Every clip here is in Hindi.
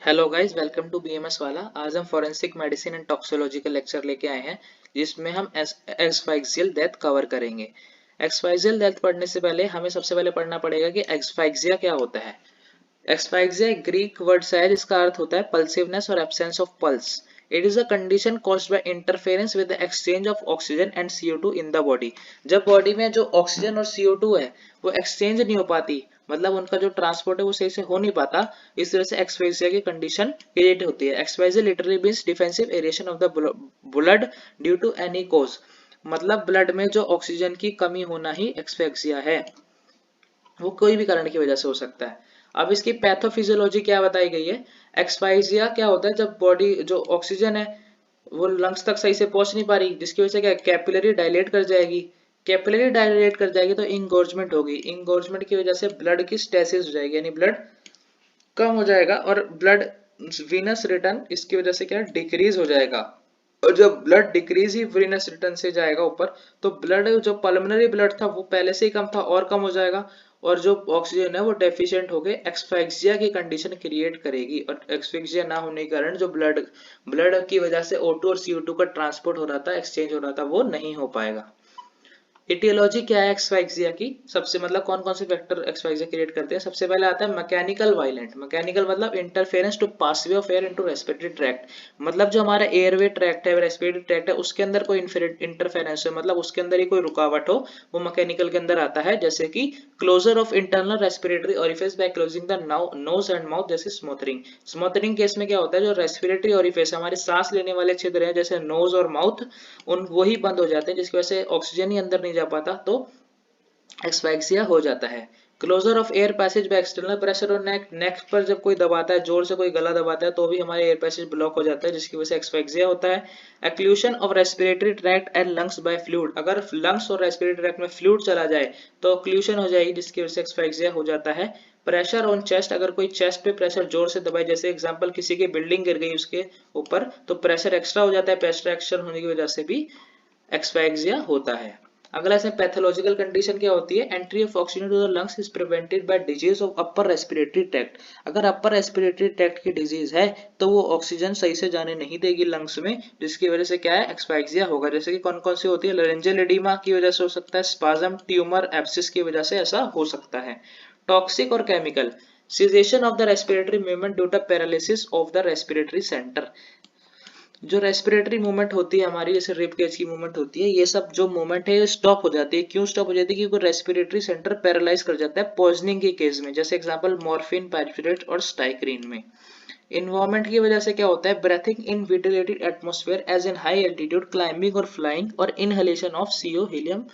Hello guys, welcome to BMS वाला। आज हम फॉरेंसिक मेडिसिन एंड टॉक्सिकोलॉजी का लेक्चर लेके आए हैं, जिसमें हम एक्सफाइक्सियल डेथ कवर करेंगे। एक्सफाइक्सियल डेथ पढ़ने से पहले हमें सबसे पहले पढ़ना पड़ेगा कि एक्सफाइक्सिया क्या होता है। एक्सफाइक्सिया एक ग्रीक वर्ड है जिसका अर्थ होता है पल्सिवनेस और absence of pulse. It is a condition caused by interference with the exchange of oxygen and CO2 in the body. जब बॉडी में जो ऑक्सीजन और CO2 है वो एक्सचेंज नहीं हो पाती, मतलब उनका जो ट्रांसपोर्ट है वो सही से हो नहीं पाता, इस वजह से एक्सफाइक्सिया की कंडीशन क्रिएट होती है। Asphyxia literally means defensive aeration of the blood due to any cause, मतलब ब्लड में जो ऑक्सीजन की कमी होना ही एक्सफाइक्सिया है। वो कोई भी कारण की वजह से हो सकता है। अब इसकी पैथोफिजियोलॉजी क्या बताई गई है। एक्सपाइजिया क्या होता है, जब बॉडी जो ऑक्सीजन है वो लंग्स तक सही से पहुंच नहीं पा रही, जिसकी वजह से क्या कैपिलरी डायलेट कर जाएगी। कैपिलरी डायलेट कर जाएगी तो इंगोर्जमेंट होगी। इंगोर्जमेंट की वजह से ब्लड की स्टेसिस हो जाएगी, यानी ब्लड कम हो जाएगा और ब्लड वीनस रिटर्न इसकी वजह से क्या डिक्रीज हो जाएगा। और जब ब्लड डिक्रीज ही वीनस रिटर्न से जाएगा ऊपर, तो ब्लड जो पल्मोनरी ब्लड था वो पहले से ही कम था और कम हो जाएगा, और जो ऑक्सीजन है वो डेफिशिएंट होकर एक्सफाइक्सिया की कंडीशन क्रिएट करेगी। और एक्सफाइक्सिया ना होने के कारण जो ब्लड ब्लड की वजह से O2 और CO2 का ट्रांसपोर्ट हो रहा था, एक्सचेंज हो रहा था, वो नहीं हो पाएगा। इटियोलॉजी क्या है एक्सफाइक्सिया की, सबसे मतलब कौन कौन से फैक्टर एक्सफाइक्सिया क्रिएट करते हैं। सबसे पहले आता है मैकेनिकल वायलेंट। मैकेनिकल मतलब interference to passage of air into respiratory tract, मतलब जो हमारा एयरवे ट्रैक्ट है, रेस्पिरेटरी ट्रैक्ट है, उसके अंदर कोई इंटरफेरेंस है, मतलब उसके अंदर ही कोई रुकावट हो, वो मैकेनिकल के अंदर आता है। जैसे कि closure of internal respiratory orifice by closing the nose and mouth, जैसे स्मोथरिंग। स्मोथरिंग केस में क्या होता है, जो रेस्पिरेटरी ओरिफिस हमारे सांस लेने वाले छिद्र हैं जैसे नोज और माउथ, उन वही बंद हो जाते हैं, जिसकी वजह से ऑक्सीजन ही अंदर नहीं जा पाता, तो एक्सफाइक्सिया हो जाता है। Closure of air passage by external pressure और नेक पर जब कोई दबाता है, जोर से कोई गला दबाता है, तो भी हमारे एयर पैसेज ब्लॉक हो जाता है, जिसकी वजह से एक्सफाइक्सिया होता है। Occlusion of respiratory tract and lungs by fluid, अगर लंग्स और रेस्पिरेटरी ट्रैक्ट में फ्लूइड चला जाए तो ऑक्लूशन हो जाएगी, जिसकी वजह से एक्सफाइक्सिया हो जाता है। प्रेशर ऑन चेस्ट, अगर कोई चेस्ट पे प्रेशर जोर से दबाए, जैसे एग्जांपल किसी की बिल्डिंग गिर गई उसके ऊपर, तो प्रेशर एक्स्ट्रा हो जाता है, प्रेशर एक्शन होने की वजह से भी एक्सफाइक्सिया होता है। अगला इसमें पैथोलॉजिकल कंडीशन क्या होती है। Entry of oxygen to the lungs is prevented by disease of upper respiratory tract. अगर अपर रेस्पिरेटरी ट्रैक्ट की डिजीज है तो वो ऑक्सीजन सही से जाने नहीं देगी लंग्स में, जिसकी वजह से क्या है एक्सफाइक्सिया होगा। जैसे कि कौन कौन सी होती है, लारिंजियल एडिमा की वजह से हो सकता है, स्पाज्म, ट्यूमर, एब्सिस की वजह से ऐसा हो सकता है। टॉक्सिक और chemical, cessation of the respiratory movement due to paralysis of the respiratory centre. जो रेस्पिरेटरी मूवमेंट होती है हमारी, जैसे रिब केज की मूवमेंट होती है, ये सब जो मूवमेंट है स्टॉप हो जाती है। क्यों स्टॉप हो जाती है, क्योंकि रेस्पिरेटरी सेंटर पैरालाइज कर जाता है पॉइजनिंग के केस में, जैसे एग्जांपल मॉर्फिन, पाइरेट और स्टाइक्रीन में। इन्वायरमेंट की वजह से क्या होता है, breathing in ventilated atmosphere as in high altitude, climbing और फ्लाइंग, और inhalation of CO, helium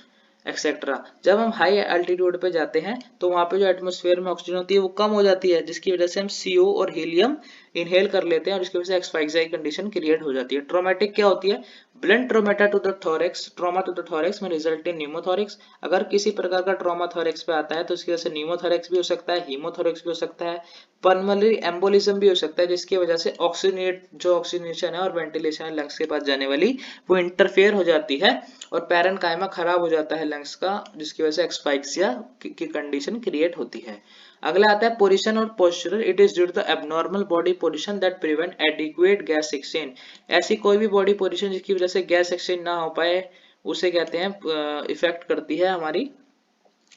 etcetera. जब हम हाई एल्टीट्यूड पे जाते हैं तो वहां पे जो एटमॉस्फेयर में ऑक्सीजन होती है वो कम हो जाती है, जिसकी वजह से हम CO और हीलियम इनहेल कर लेते हैं, और इसकी वजह से एक्सफाइक्सिया की कंडीशन क्रिएट हो जाती है। ट्रोमेटिक क्या होती है, blunt trauma to the thorax, trauma to the thorax में रिजल्ट इन न्यूमोथोरिक्स। अगर किसी प्रकार का ट्रॉमा थोरेक्स पे आता है तो इसकी वजह से न्यूमोथोरेक्स भी हो सकता है, हीमोथोरेक्स भी हो सकता है, पल्मोनरी एम्बोलिज्म भी हो सकता है, जिसकी वजह से ऑक्सीजनेशन है और वेंटिलेशन है लंग्स के पास जाने वाली, वो इंटरफेयर हो जाती है और पैरेनकाइमा खराब हो जाता है लंग्स का, जिसकी वजह से एक्सफाइक्सिया की कंडीशन क्रिएट होती है। अगला आता है पोजीशन और postural. It is due to the abnormal body position that prevent adequate gas exchange. ऐसी कोई भी बॉडी पोजीशन जिसकी वजह से गैस एक्सचेंज ना हो पाए, उसे कहते हैं इफेक्ट करती है हमारी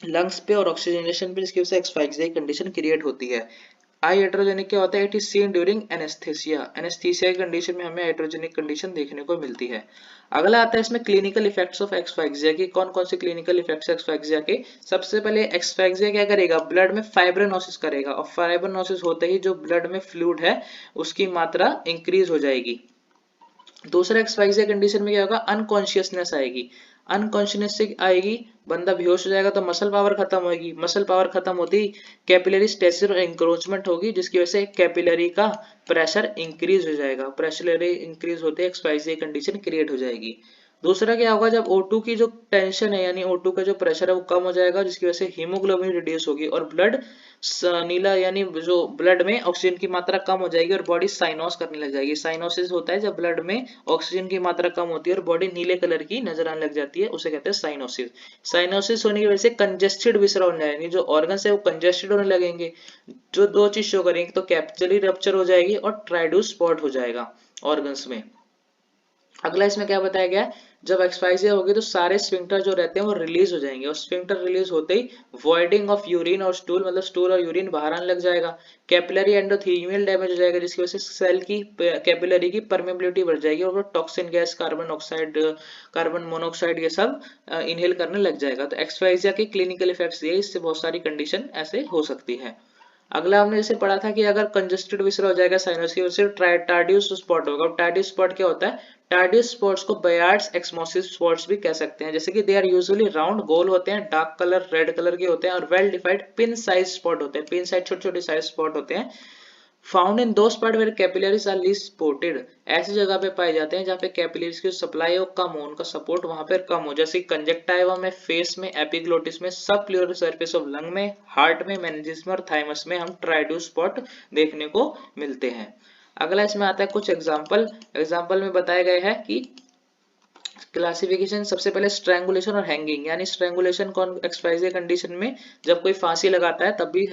लंग्स पे और ऑक्सीजनेशन पे, जिसकी वजह से एक्सफाइक्सिया की कंडीशन क्रिएट होती है। आई हाइड्रोजेनिक क्या होता है, it is seen during anaesthesia. Anaesthesia की कंडीशन में हमें हाइड्रोजेनिक कंडीशन देखने को मिलती है। अगला आता है इसमें क्लिनिकल इफेक्ट्स ऑफ एक्सफाइक्सिया की। कौन कौन से क्लिनिकल इफेक्ट्स एक्सफाइक्सिया के। सबसे पहले एक्सफाइक्सिया क्या करेगा, ब्लड में फाइब्रोनोसिस करेगा, और फाइब्रोनोसिस होते ही जो ब्लड में फ्लूइड है उसकी मात्रा इंक्रीज हो जाएगी। दूसरा एक्सफाइक्सिया कंडीशन में क्या होगा, अनकॉन्शियसनेस आएगी। अनकॉन्शियसनेस से आएगी, बंदा बेहोश हो जाएगा, तो मसल पावर खत्म होगी। मसल पावर खत्म होती ही कैपिलरी स्टेसिस और इंक्रोचमेंट होगी, जिसकी वजह से कैपिलरी का प्रेशर इंक्रीज हो जाएगा। प्रेशर इंक्रीज होते ही एक्सफाइक्सिया कंडीशन क्रिएट हो जाएगी। दूसरा क्या होगा, जब O2 की जो टेंशन है यानी O2 का जो प्रेशर है वो कम हो जाएगा, जिसकी वजह से हीमोग्लोबिन रिड्यूस होगी और ब्लड नीला यानी जो ब्लड में ऑक्सीजन की मात्रा कम हो जाएगी और बॉडी साइनोस करने लग जाएगी। साइनोसिस होता है जब ब्लड में ऑक्सीजन की मात्रा कम होती है और बॉडी नीले कलर की नजर आने लग जाती है, उसे कहते हैं साइनोसिस। साइनोसिस होने की वजह से कंजेस्टेड विसरा होने लगेंगे, जो ऑर्गन्स है वो कंजेस्टेड होने लगेंगे। जो दो चीज शो करेंगे, तो कैपिलरी रप्चर हो जाएगी और ट्राइड्यूस स्पॉट हो जाएगा ऑर्गन्स में। अगला इसमें क्या बताया गया, जब एक्सपाइजिया होगी तो सारे स्फिंक्टर जो रहते हैं वो रिलीज हो जाएंगे और स्फिंक्टर रिलीज होते ही वॉइडिंग ऑफ यूरिन और स्टूल, मतलब स्टूल और यूरिन बाहर आने लग जाएगा। कैपिलरी एंडोथेलियल डैमेज हो जाएगा, जिसकी वजह से सेल की कैपिलरी की परमेबिलिटी बढ़ जाएगी और वो toxin gas, carbon oxide, carbon monoxide ये सब इनहेल करने लग जाएगा। तो एक्सपाइजिया के क्लिनिकल इफेक्ट्स ये, इससे बहुत सारी कंडीशन ऐसे हो सकती है। अगला हमने जैसे पढ़ा था कि अगर कंजेस्टेड विसरा हो जाएगा साइनस की वजह से, टार्डियस स्पॉट होगा। टार्डियस स्पॉट क्या होता है, टार्डियस स्पॉट्स को बयार्ड्स एक्समोसिस स्पॉट्स भी कह सकते हैं। जैसे कि दे आर यूजुअली राउंड, गोल होते हैं, डार्क कलर रेड कलर के होते हैं और well defined pin size spot होते हैं। पिन साइज छोटे छोटे साइज स्पॉट होते हैं। Found in those part where capillaries are least supported, ऐसी जगह पे पाए जाते हैं जहाँ पे कैपिलरीज की सप्लाई हो कम हो, उनका सपोर्ट वहां पर कम हो। जैसे कंजक्टाइवा में, फेस में, एपिग्लोटिस में, सब प्लूरल सरफेस ऑफ लंग में, हार्ट में, मेनिंजिस में और थाइमस में हम ट्राइड्यूस स्पॉट देखने को मिलते हैं। अगला इसमें आता है कुछ एग्जाम्पल में बताए गए हैं कि क्लासिफिकेशन। सबसे पहले स्ट्रैंगुलेशन और हैंगिंग, यानी स्ट्रैंगुलेशन कौन एक्सपाइजिया कंडीशन में, जब कोई फांसी लगाता है तब भी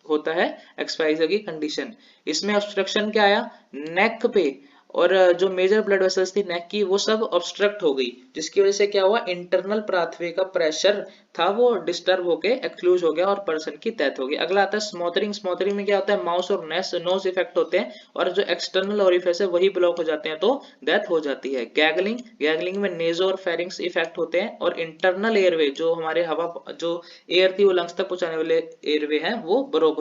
होता है एक्सपाइजिया की कंडीशन। इसमें ऑब्स्ट्रक्शन क्या आया, नेक पे, और जो मेजर ब्लड वेसल्स थी नेक की वो सब ऑब्स्ट्रक्ट हो गई, जिसकी वजह से क्या हुआ, इंटरनल पाथवे का प्रेशर था वो डिस्टर्ब होके एक्सक्लूज हो गया और पर्सन की डेथ हो गई। अगला आता है स्मोथरिंग। स्मोथरिंग में क्या होता है, माउस और नोज इफेक्ट होते हैं और जो एक्सटर्नल ओरिफिस है वही ब्लॉक हो जाते हैं तो डेथ हो जाती है। गैगलिंग में नेजो और फेरिंग्स इफेक्ट होते हैं और इंटरनल एयरवे, जो हमारे हवा जो एयर थी वो लंग्स तक पहुंचाने वाले एयरवे हैं वो ब्लॉक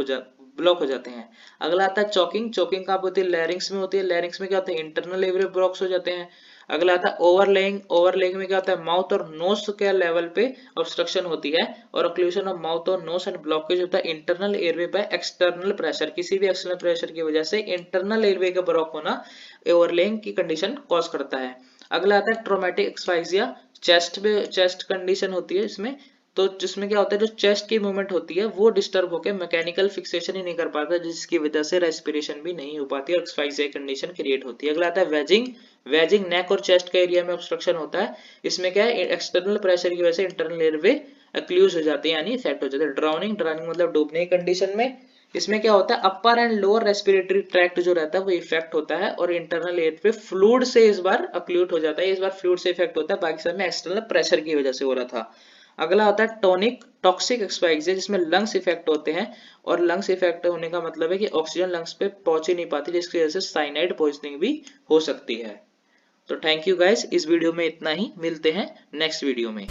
हो जाते हैं। अगला आता है चोकिंग कहाँ होती है, लैरिंग्स में होती है। लैरिंग्स में क्या होता है, इंटरनल एयरवे ब्लॉक्स हो जाते हैं। अगला आता है ओवरलेइंग में क्या होता है, माउथ और नोज के लेवल पे ऑब्स्ट्रक्शन होती है और ऑक्लूजन ऑफ माउथ और नोज एंड ब्लॉकेज होता है इंटरनल एयरवे पे एक्सटर्नल प्रेशर, किसी भी एक्सटर्नल प्रेशर की वजह से इंटरनल एयरवे का ब्लॉक होना ओवरलेइंग की कंडीशन कॉज करता है। अगला आता है ट्रोमेटिक एक्सपाइजिया। चेस्ट कंडीशन होती है इसमें, तो जिसमें क्या होता है, जो चेस्ट की मूवमेंट होती है वो डिस्टर्ब होकर मैकेनिकल फिक्सेशन ही नहीं कर पाता, जिसकी वजह से रेस्पिरेशन भी नहीं हो पाती और एक्सपाइजिया कंडीशन क्रिएट होती है। अगला आता है वेजिंग नेक और चेस्ट के एरिया में ऑब्स्ट्रक्शन होता है। इसमें क्या है, एक्सटर्नल प्रेशर की वजह से इंटरनल एयरवे एक्लूज हो जाते हैं यानी इफेक्ट हो जाते हैं। ड्राउनिंग मतलब डूबने की कंडीशन में, इसमें क्या होता है, अपर एंड लोअर रेस्पिरेटरी ट्रैक्ट जो रहता है वो इफेक्ट होता है और इंटरनल एयर पे फ्लूइड से इस बार अक्लूट हो जाता है। इस बार फ्लूइड से इफेक्ट होता है, बाकी सब में एक्सटर्नल प्रेशर की वजह से हो रहा था। अगला होता है टॉक्सिक एक्सपाइजिया, जिसमें लंग्स इफेक्ट होते हैं और लंग्स इफेक्ट होने का मतलब है कि ऑक्सीजन लंग्स पे पहुंच ही नहीं पाती, जिसकी वजह से साइनाइड पॉइजनिंग भी हो सकती है। तो थैंक यू गाइस, इस वीडियो में इतना ही, मिलते हैं नेक्स्ट वीडियो में।